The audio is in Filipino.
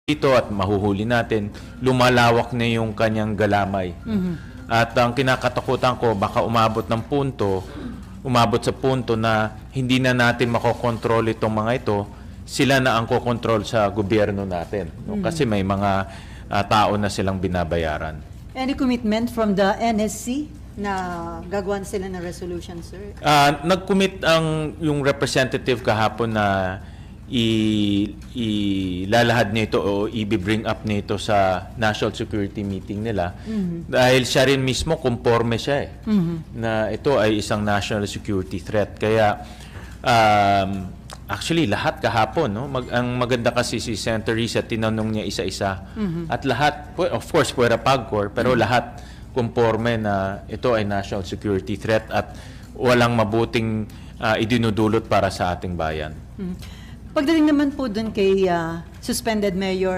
dito at mahuhuli natin, lumalawak na yung kanyang galamay. At ang kinakatakutan ko, baka umabot sa punto na hindi na natin makokontrol itong mga ito, sila na ang kokontrol sa gobyerno natin. No? Kasi may mga tao na silang binabayaran. Any commitment from the NSC na gagawan sila ng resolution, sir? Nag-commit yung representative kahapon na ilalahad nito o i-bring up nito sa national security meeting nila dahil siya rin mismo conforme siya na ito ay isang national security threat. Kaya actually lahat kahapon, no? Ang maganda kasi si Senator Risa, tinanong niya isa-isa at lahat, of course puwera PAGCOR, pero lahat conforme na ito ay national security threat at walang mabuting idinudulot para sa ating bayan. Pagdating naman po dun kay suspended Mayor